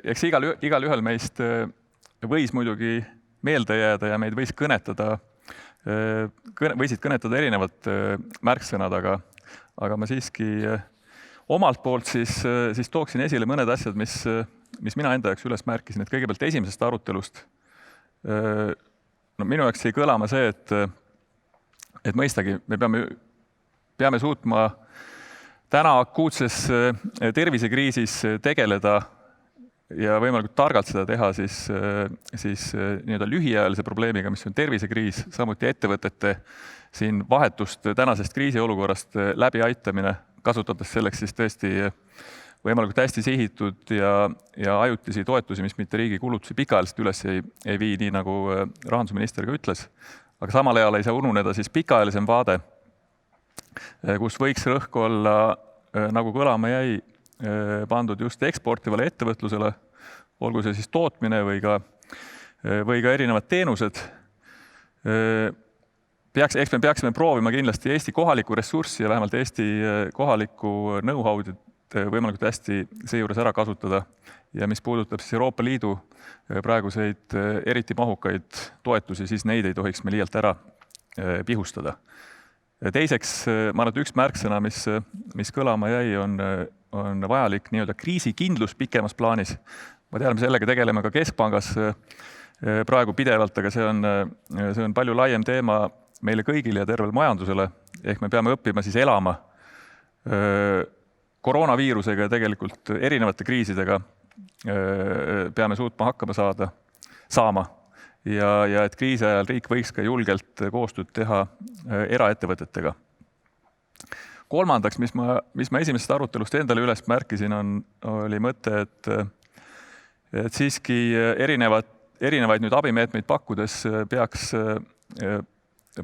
Eks igal ühel meist võis muidugi meelde jääda ja meid võisid kõnetada erinevad märksõnad, aga ma siiski omalt poolt siis tooksin esile mõned asjad, mis mina enda jaoks üles märkisin, et kõigepealt esimesest arutelust minu jaoks jäi kõlama see, et mõistagi me peame suutma täna akuutses tervisekriisis tegeleda ja võimalikult targalt seda teha siis nii-öelda lühiajalise probleemiga, mis on tervisekriis, samuti ettevõtete siin vahetust tänasest kriisiolukorrast läbi aitamine, kasutades selleks siis tõesti võimalikult hästi sihitud ja ajutisi toetusi, mis mitte riigi kulutusi pikaajaliselt üles ei vii, nii nagu rahandusminister ka ütles. Aga samal ajal ei saa ununeda siis pikaajalisem vaade, kus võiks rõhk olla, nagu kõlama jäi, pandud just eksportivale ettevõtlusele, olgu see siis tootmine või ka erinevad teenused. Eks me peaksime proovima kindlasti Eesti kohalikku ressurssi ja vähemalt Eesti kohalikku know-how'd võimalikult hästi seejuures ära kasutada. Ja mis puudutab siis Euroopa Liidu praeguseid eriti mahukaid toetusi, siis neid ei tohiks me liialt ära pihustada. Teiseks, ma arvan, et üks märksõna, mis kõlama jäi, on vajalik nii-öelda kriisikindlus pikemas plaanis. Ma tean, me sellega tegeleme ka Keskpangas praegu pidevalt, aga see on palju laiem teema meile kõigile ja tervele majandusele. Ehk me peame õppima siis elama koroonaviirusega ja tegelikult erinevate kriisidega peame suutma hakkama saama. Ja et kriisi ajal riik võiks ka julgelt koostööd teha eraettevõtetega. Kolmandaks, mis ma esimesest arutelust endale üles märkisin, oli mõte, et siiski erinevaid nüüd abimeetmeid pakkudes peaks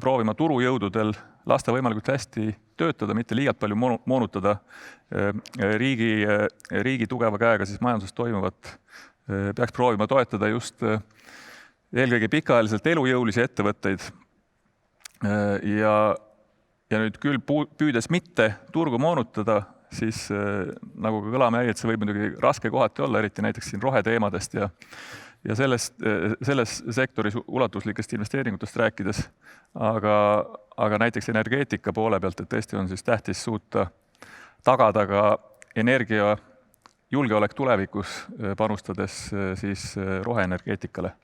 proovima turujõududel lasta võimalikult hästi töötada, mitte liialt palju moonutada riigi tugeva käega siis majanduses toimuvat. Peaks proovima toetada just eelkõige pikaajaliselt elujõulisi ettevõtteid ja nüüd küll püüdes mitte turgu moonutada, siis nagu ka kõlama jäi, et see võib muidugi raske kohati olla, eriti näiteks siin roheteemadest ja selles sektoris ulatuslikest investeeringutest rääkides, aga näiteks energeetika poole pealt, et tõesti on siis tähtis suuta tagada ka energia julgeolek tulevikus, panustades siis roheenergeetikale.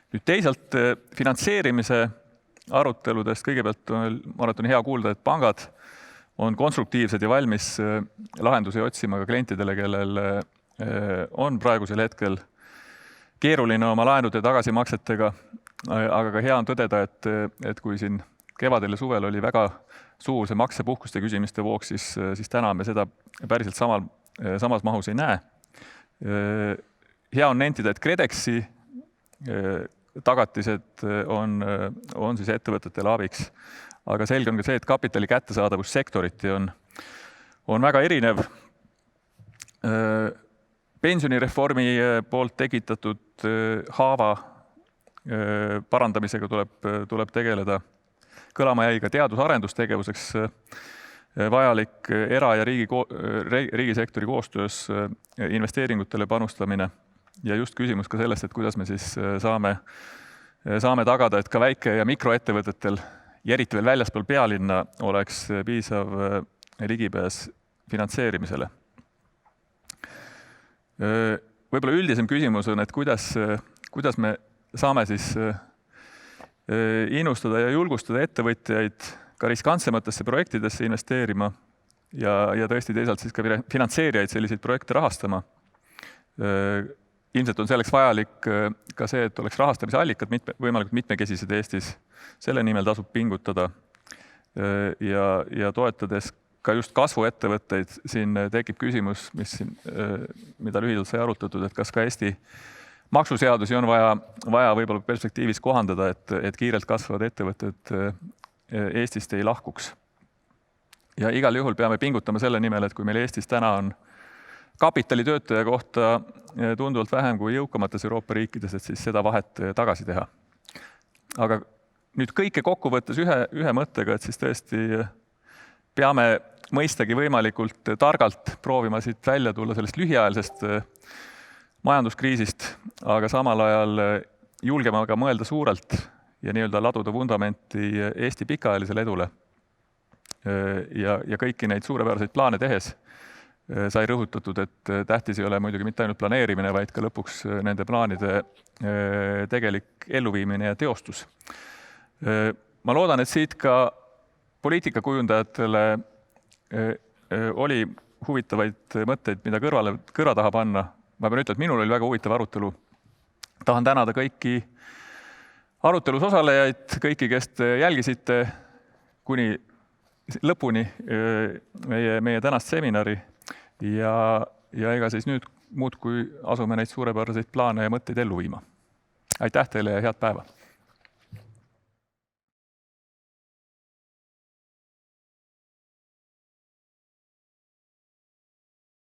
Nüüd teisalt finantseerimise aruteludest kõigepealt ma arvan, hea kuulda, et pangad on konstruktiivsed ja valmis lahendusi otsima ka klientidele, kellel on praegusel hetkel keeruline oma laenude tagasimaksetega, aga ka hea on tõdeda, et kui siin kevadel ja suvel oli väga suur see maksepuhkuste küsimiste voog, siis täna me seda päriselt samas mahus ei näe. Hea on nentida, et KredExi tagatised on siis ettevõtetele abiks, aga selge on ka see, et kapitali kättesaadavus sektoriti on väga erinev. Pensionireformi poolt tekitatud haava parandamisega tuleb tegeleda. Kõlama jäi ka teadus-arendustegevuseks vajalik era- ja riigisektori koostöös investeeringutele panustamine. Ja just küsimus ka sellest, et kuidas me siis saame tagada, et ka väike- ja mikroettevõtetel, ja eriti veel väljaspool pealinna, oleks piisav ligipääs finantseerimisele. Võib-olla üldisem küsimus on, et kuidas me saame siis innustada ja julgustada ettevõtjaid ka riskantsematesse projektidesse investeerima ja tõesti teisalt siis ka finantseerijaid selliseid projekte rahastama. Ilmselt on selleks vajalik ka see, et oleks rahastamise allikad võimalikult mitmekesised Eestis. Selle nimel tasub pingutada ja toetades ka just kasvuettevõtteid. Siin tekib küsimus, mida lühidalt sai arutatud, et kas ka Eesti maksuseadusi on vaja võib-olla perspektiivis kohandada, et kiirelt kasvavad ettevõtted Eestist ei lahkuks. Ja igal juhul peame pingutama selle nimel, et kui meil Eestis täna on kapitalitöötaja kohta tunduvalt vähem kui jõukamates Euroopa riikides, et siis seda vahet tagasi teha. Aga nüüd kõike kokku võttes ühe mõttega, et siis tõesti peame mõistagi võimalikult targalt proovima siit välja tulla sellest lühiajalisest majanduskriisist, aga samal ajal julgema ka mõelda suurelt ja nii-öelda laduda vundamenti Eesti pikaajalisele edule. Ja kõiki neid suurepäraseid plaane tehes sai rõhutatud, et tähtis ei ole muidugi mitte ainult planeerimine, vaid ka lõpuks nende plaanide tegelik elluviimine ja teostus. Ma loodan, et siit ka poliitikakujundajatele oli huvitavaid mõtteid, mida kõrva taha panna. Ma pean ütlema, et minul oli väga huvitav arutelu. Tahan tänada kõiki arutelus osalejaid, kõiki, kes te jälgisite kuni lõpuni meie tänast seminari ja ega siis nüüd muud, kui asume neid suurepäraseid plaane ja mõtteid ellu viima. Aitäh teile ja head päeva!